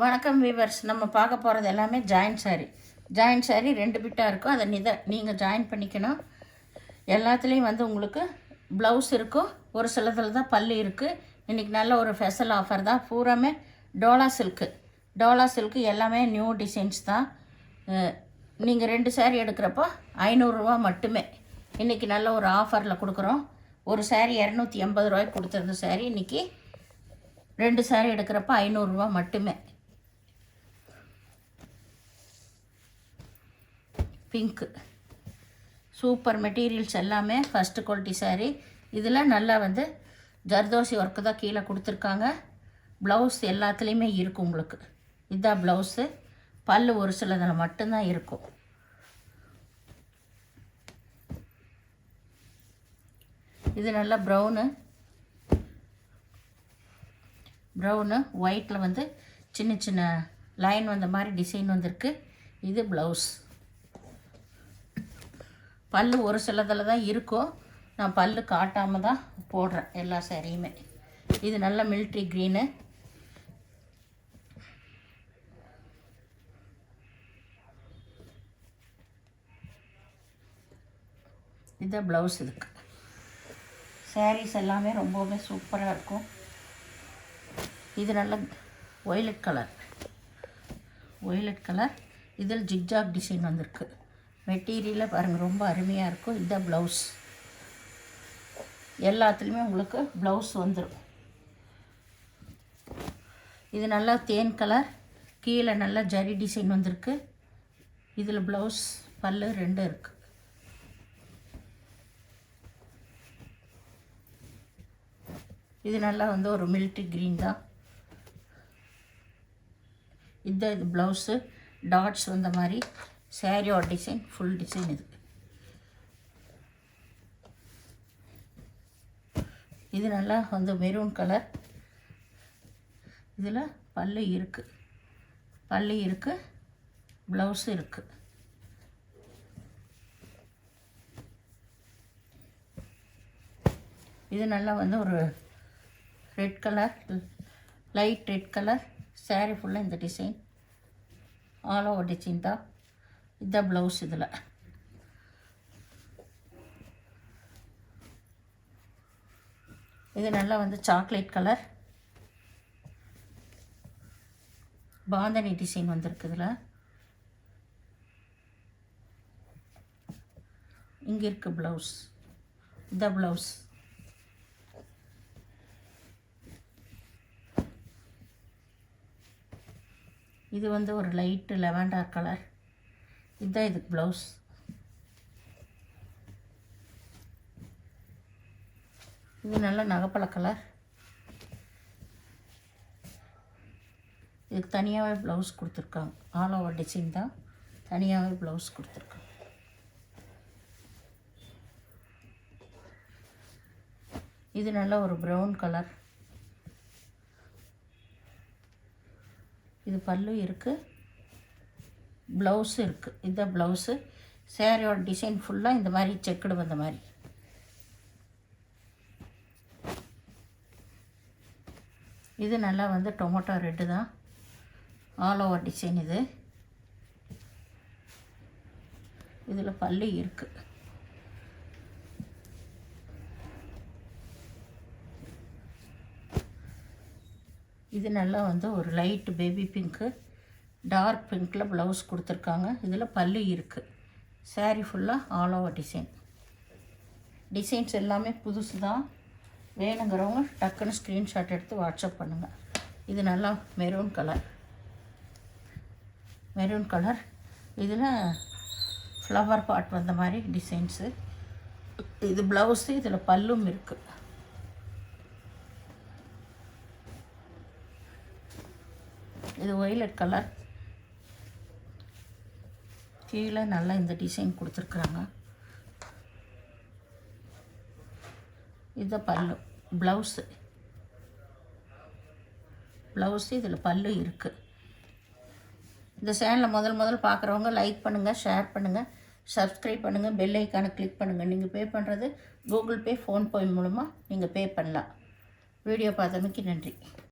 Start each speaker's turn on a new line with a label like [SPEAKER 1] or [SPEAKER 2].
[SPEAKER 1] வணக்கம் வீவர்ஸ். நம்ம பார்க்க போகிறது எல்லாமே ஜாயின்ட் சாரீ. ஜாயின்ட் சாரீ 2 பிட்டாக இருக்கும். அதை நீங்கள் ஜாயின் பண்ணிக்கணும். எல்லாத்துலேயும் உங்களுக்கு ப்ளவுஸ் இருக்கும். ஒரு சிலதில் தான் பல்லு இருக்குது. இன்றைக்கி நல்ல ஒரு ஸ்பெஷல் ஆஃபர் தான். பூராமே டோலா சில்க்கு எல்லாமே நியூ டிசைன்ஸ் தான். நீங்கள் 2 சாரீ எடுக்கிறப்போ 500 ரூபா மட்டுமே. இன்றைக்கி நல்ல ஒரு ஆஃபரில் கொடுக்குறோம். ஒரு சாரீ 280 ரூபாய்க்கு கொடுத்துருந்த சாரீ இன்றைக்கி 2 சாரீ எடுக்கிறப்ப 500 ரூபா மட்டுமே. பிங்க்கு சூப்பர் மெட்டீரியல்ஸ் எல்லாமே ஃபஸ்ட்டு குவாலிட்டி சாரீ. இதில் நல்லா ஜர்தோசி ஒர்க்கு தான் கீழே கொடுத்துருக்காங்க. ப்ளவுஸ் எல்லாத்துலேயுமே இருக்கும் உங்களுக்கு. இதுதான் ப்ளவுஸு. பல்லு ஒரு சிலதில் மட்டும்தான் இருக்கும். இது நல்லா ப்ரௌனு ஒயிட்டில் சின்ன சின்ன லைன் வந்த மாதிரி டிசைன் வந்திருக்கு. இது ப்ளவுஸ். பல்லு ஒரு சிலதில் தான் இருக்கும். நான் பல்லு காட்டாமல் தான் போடுறேன் எல்லா சாரியுமே. இது நல்ல மிலிட்ரி க்ரீனு. இதுதான் ப்ளவுஸ். இதுக்கு சாரீஸ் எல்லாமே ரொம்பவுமே சூப்பராக இருக்கும். இது நல்ல ஒய்லட் கலர். இதில் ஜிக்ஜாக் டிசைன் வந்திருக்கு. மெட்டீரியலில் பாருங்கள், ரொம்ப அருமையாக இருக்கும். இதுதான் ப்ளவுஸ். எல்லாத்துலேயுமே உங்களுக்கு ப்ளவுஸ் வந்துடும். இது நல்லா தேன் கலர். கீழே நல்லா ஜரி டிசைன் வந்திருக்கு. இதில் ப்ளவுஸ் பல்லு 2 இருக்குது. இது நல்லா ஒரு மிலிட்ரி க்ரீன் தான். இதுதான் இது ப்ளவுஸு. டாட்ஸ் வந்த மாதிரி சாரியோட டிசைன், ஃபுல் டிசைன். இது நல்லா மெரூன் கலர். இதில் பல்லு இருக்குது, ப்ளவுஸு இருக்குது. இது நல்லா ஒரு red colour, light red colour. Sari ஃபுல்லாக இந்த டிசைன், ஆல் ஓவர் டிசைன் தான். இதுதான் ப்ளவுஸ். இதில் இது நல்லா சாக்லேட் கலர். பாந்தனி டிசைன் வந்திருக்கு. இதில் இங்கே இருக்குது ப்ளவுஸ். இதுதான் ப்ளவுஸ். இது ஒரு லைட்டு லெவண்டர் கலர். இதுதான் இதுக்கு ப்ளவுஸ். இது நல்ல நகைப்பழ கலர். இதுக்கு தனியாகவே ப்ளவுஸ் கொடுத்துருக்காங்க. ஆல் ஓவர் டிசைன் தான், தனியாகவே ப்ளவுஸ் கொடுத்துருக்காங்க. இது நல்ல ஒரு ப்ரௌன் கலர். இது பல்லு இருக்குது, ப்ளவுஸு இருக்குது. இதுதான் ப்ளவுஸு. சேரீயோட டிசைன் ஃபுல்லாக இந்த மாதிரி செக்குடு வந்த மாதிரி. இது நல்லா டொமேட்டோ ரெட்டு தான். All over design. இதில் பல்லு இருக்குது. இது நல்லா ஒரு லைட் பேபி பிங்க்கு, டார்க் பிங்க்கில் ப்ளவுஸ் கொடுத்துருக்காங்க. இதில் பல்லு இருக்குது. சாரீ ஃபுல்லாக ஆல் ஓவர் டிசைன்ஸ் எல்லாமே புதுசு தான். வேணுங்கிறவங்க டக்குன்னு ஸ்க்ரீன்ஷாட் எடுத்து வாட்ஸ்அப் பண்ணுங்கள். இது நல்லா மெரூன் கலர். இதில் ஃப்ளவர் பாட் வந்த மாதிரி டிசைன்ஸு. இது ப்ளவுஸு. இதில் பல்லும் இருக்குது. இது ஒய்லட் கலர். கீழே நல்லா இந்த டிசைன் கொடுத்துருக்குறாங்க. இது பல்லு. ப்ளவுஸு. இதில் பல்லு இருக்குது. இந்த சேனலை முதல் பார்க்குறவங்க லைக் பண்ணுங்கள், ஷேர் பண்ணுங்கள், சப்ஸ்கிரைப் பண்ணுங்கள், பெல் ஐக்கானை கிளிக் பண்ணுங்கள். நீங்கள் பே பண்ணுறது கூகுள் பே, ஃபோன்பே மூலமாக நீங்கள் பே பண்ணலாம். வீடியோ பார்த்தமைக்கு நன்றி.